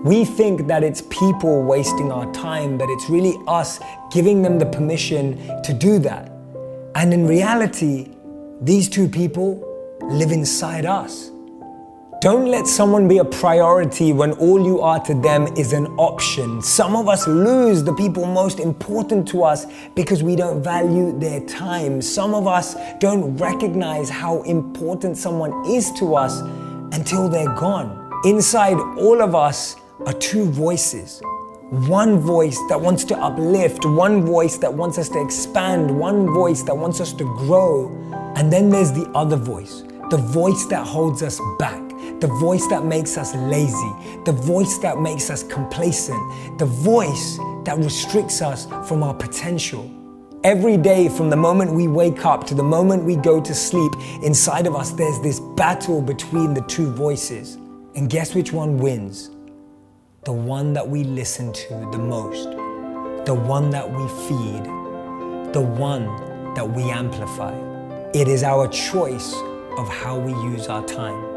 We think that it's people wasting our time, but it's really us giving them the permission to do that. And in reality, these two people live inside us. Don't let someone be a priority when all you are to them is an option. Some of us lose the people most important to us because we don't value their time. Some of us don't recognize how important someone is to us until they're gone. Inside all of us are two voices. One voice that wants to uplift, one voice that wants us to expand, one voice that wants us to grow. And then there's the other voice, the voice that holds us back, the voice that makes us lazy, the voice that makes us complacent, the voice that restricts us from our potential. Every day, from the moment we wake up to the moment we go to sleep, inside of us there's this battle between the two voices. And guess which one wins? The one that we listen to the most, the one that we feed, the one that we amplify. It is our choice of how we use our time.